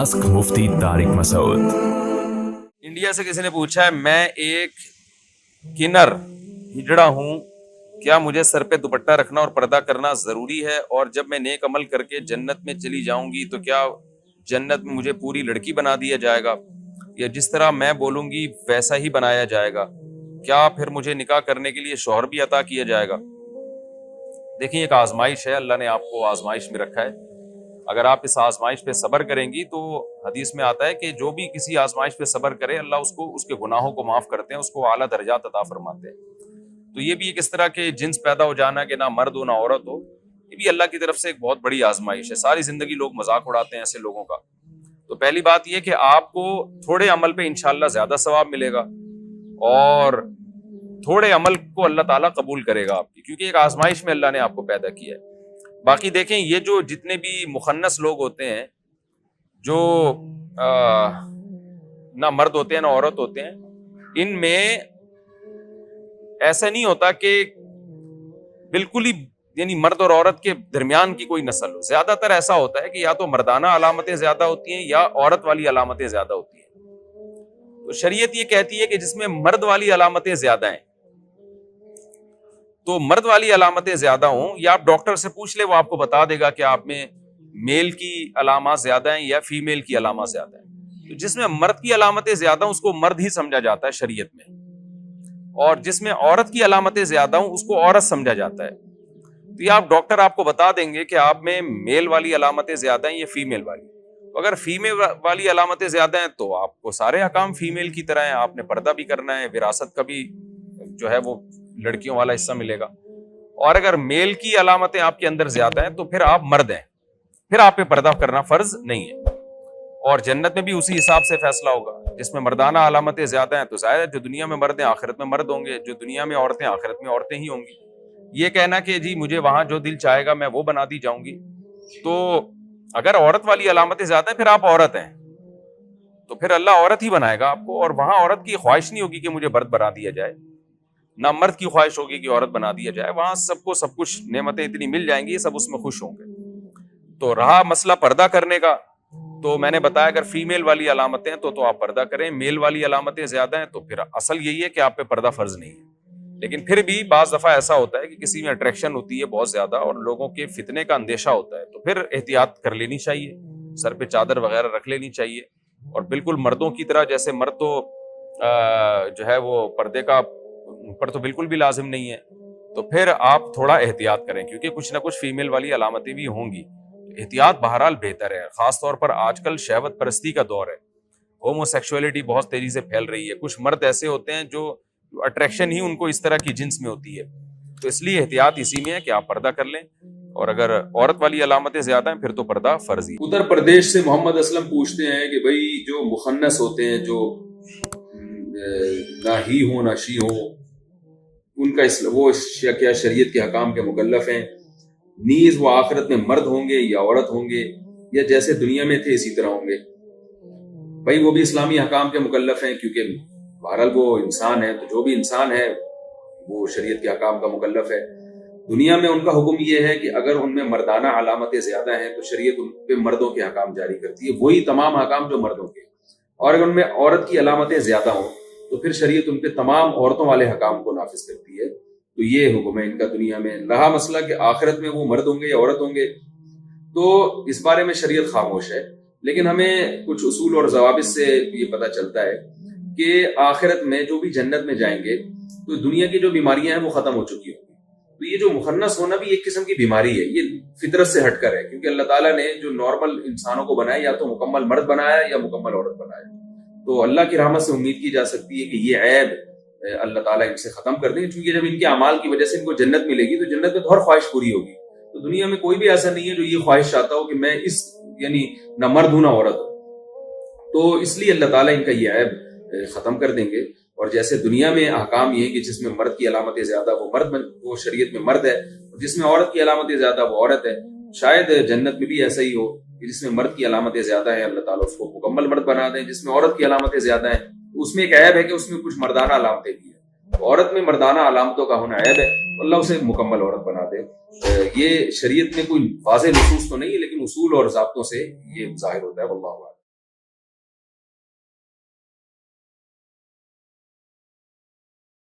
Ask मुफ्ती Tariq Masood. India से किसी ने पूछा है, मैं एक किन्नर हिजड़ा हूँ, क्या मुझे सर पे दुपट्टा रखना और पर्दा करना जरूरी है? और जब मैं नेक अमल करके जन्नत में चली जाऊंगी तो क्या जन्नत में मुझे पूरी लड़की बना दिया जाएगा, या जिस तरह मैं बोलूंगी वैसा ही बनाया जाएगा? क्या फिर मुझे निकाह करने के लिए शौहर भी अता किया जाएगा? देखिए, एक आजमाइश है, अल्लाह ने आपको आजमाइश में रखा है। अगर आप इस आजमाइश पे सब्र करेंगी तो हदीस में आता है कि जो भी किसी आजमाइश पे सब्र करे, अल्लाह उसको उसके गुनाहों को माफ करते हैं, उसको आला दर्जात अता फरमाते हैं। तो ये भी एक इस तरह के जिन्स पैदा हो जाना कि ना मर्द हो ना औरत हो, ये भी अल्लाह की तरफ से एक बहुत बड़ी आजमाइश है। सारी जिंदगी लोग मजाक उड़ाते हैं ऐसे लोगों का। तो पहली बात ये कि आपको थोड़े अमल पे इंशाअल्लाह ज्यादा सवाब मिलेगा और थोड़े अमल को अल्लाह ताला कबूल करेगा आपकी, क्योंकि एक आजमाइश में अल्लाह ने आपको पैदा किया है। बाकी देखें, ये जो जितने भी मुखन्नस लोग होते हैं, जो ना मर्द होते हैं ना औरत होते हैं, इनमें ऐसा नहीं होता कि बिल्कुल ही यानी मर्द और औरत के दरमियान की कोई नस्ल हो। ज्यादातर ऐसा होता है कि या तो मर्दाना अलामतें ज्यादा होती हैं या औरत वाली अलामतें ज्यादा होती हैं। तो शरीयत ये कहती है कि जिसमें मर्द वाली अलामतें ज्यादा हैं, तो मर्द वाली अलामतें ज्यादा हों, या आप डॉक्टर से पूछ ले, वो आपको बता देगा कि आप में मेल की अलामत ज्यादा हैं या फीमेल की अलामत ज्यादा है। तो जिसमें मर्द की अलामतें ज्यादा हों उसको मर्द ही समझा जाता है शरीयत में, और जिसमें औरत की अलामतें ज्यादा हों उसको औरत समझा जाता है। तो ये आप डॉक्टर आपको बता देंगे कि आप में मेल वाली अलामतें ज्यादा हैं या फीमेल वाली। तो अगर फीमेल वाली अलामतें ज्यादा हैं तो आपको सारे हकाम फीमेल की तरह हैं, आपने पर्दा भी करना है, विरासत का भी जो है वो लड़कियों वाला हिस्सा मिलेगा। और अगर मेल की अलामतें आपके अंदर ज्यादा हैं तो फिर आप मर्द हैं, फिर आप पे पर्दा करना फर्ज नहीं है। और जन्नत में भी उसी हिसाब से फैसला होगा। जिसमें मर्दाना अलामतें ज्यादा हैं तो जाहिर है जो दुनिया में मर्द हैं आखिरत में मर्द होंगे, जो दुनिया में औरतें आखिरत में औरतें ही होंगी। ये कहना कि जी मुझे वहां जो दिल चाहेगा मैं वो बना दी जाऊंगी, तो अगर औरत वाली अलामतें ज्यादा हैं फिर आप औरत हैं, तो फिर अल्लाह औरत ही बनाएगा आपको, और वहां औरत की ख्वाहिश नहीं होगी कि मुझे मर्द बना दिया जाए, ना मर्द की ख्वाहिश होगी कि औरत बना दिया जाए। वहां सबको सब कुछ नेमतें इतनी मिल जाएंगी, सब उसमें खुश होंगे। तो रहा मसला पर्दा करने का, तो मैंने बताया अगर फीमेल वाली अलामतें हैं तो आप पर्दा करें, मेल वाली अलामतें ज्यादा हैं तो फिर असल यही है कि आप पे पर्दा फर्ज नहीं है। लेकिन फिर भी बाज दफा ऐसा होता है कि किसी में अट्रैक्शन होती है बहुत ज्यादा और लोगों के फितने का अंदेशा होता है, तो फिर एहतियात कर लेनी चाहिए, सर पे चादर वगैरह रख लेनी चाहिए। और बिल्कुल मर्दों की तरह, जैसे मर्द तो जो है वो पर्दे का पर तो बिल्कुल भी लाजिम नहीं है, तो फिर आप थोड़ा एहतियात करें, क्योंकि कुछ ना कुछ फीमेल वाली अलामतें भी होंगी। एहतियात बहरहाल बेहतर है, खास तौर पर आजकल शहवत परस्ती का दौर है, होमोसेक्सुअलिटी बहुत तेजी से फैल रही है। कुछ मर्द ऐसे होते हैं जो अट्रैक्शन ही उनको इस तरह की जिन्स में होती है, तो इसलिए एहतियात इसी में है कि आप पर्दा कर लें। और अगर औरत वाली अलामतें ज्यादा हैं फिर तो पर्दा फर्जी। उत्तर प्रदेश से मोहम्मद असलम पूछते हैं कि भाई जो मुखन्नस होते हैं, जो ना ही हो ना शी हो, उनका वो क्या शरीयत के हकाम के मुकल्लफ हैं? नीज वो आखिरत में मर्द होंगे या औरत होंगे, या जैसे दुनिया में थे इसी तरह होंगे? भाई वो भी इस्लामी हकाम के मुकल्लफ हैं, क्योंकि बहरहाल वो इंसान है, तो जो भी इंसान है वो शरीयत के हकाम का मुकल्लफ है। दुनिया में उनका हुक्म ये है कि अगर उनमें मर्दाना अलामतें ज्यादा हैं तो शरीयत उन पे मर्दों के हकाम जारी करती है, वही तमाम हकाम जो मर्दों के। और अगर उनमें औरत की अलामतें ज्यादा हों तो फिर शरीयत उन पे तमाम औरतों वाले हकाम को नाफिज करती है। तो ये हुक्म है इनका दुनिया में। रहा मसला कि आखिरत में वो मर्द होंगे या औरत होंगे, तो इस बारे में शरीयत खामोश है। लेकिन हमें कुछ उसूल और ज़वाबित से ये पता चलता है कि आखिरत में जो भी जन्नत में जाएंगे तो दुनिया की जो बीमारियां हैं वो खत्म हो चुकी होंगी। तो ये जो मुखन्नस होना भी एक किस्म की बीमारी है, ये फितरत से हटकर है, क्योंकि अल्लाह ताला ने जो नॉर्मल इंसानों को बनाया या तो मुकम्मल मर्द बनाया या मुकम्मल औरत बनाया। तो अल्लाह की रहमत से उम्मीद की जा सकती है कि ये ऐब अल्लाह ताला इनसे खत्म कर देंगे, क्योंकि जब इनके अमाल की वजह से इनको जन्नत मिलेगी तो जन्नत में तो हर ख्वाहिश पूरी होगी। तो दुनिया में कोई भी ऐसा नहीं है जो ये ख्वाहिश चाहता हो कि मैं इस यानी ना मर्द हूं ना औरत हूं। तो इसलिए अल्लाह ताला इनका ये ऐब खत्म कर देंगे। और जैसे दुनिया में अहकाम ये है कि जिसमें मर्द की अलामतें ज्यादा वो शरीयत में मर्द है, और जिसमें औरत की अलामतें ज्यादा वो औरत है, शायद जन्नत में भी ऐसा ही हो कि जिसमें मर्द की अलामतें ज्यादा है अल्लाह ताला उसको मुकम्मल मर्द बना दें, जिसमें औरत की अलामतें ज्यादा है उसमें एक ऐब है कि उसमें कुछ मर्दाना अलामतें भी है। तो औरत में मर्दाना अलामतों का होना ऐब है, तो अल्लाह उसे मुकम्मल औरत बना दे। ये शरीयत में कोई वाज़ेह नुसूस तो नहीं है, लेकिन उसूल और ज़ाब्तों से ये ज़ाहिर होता है। वल्लाहु आलम।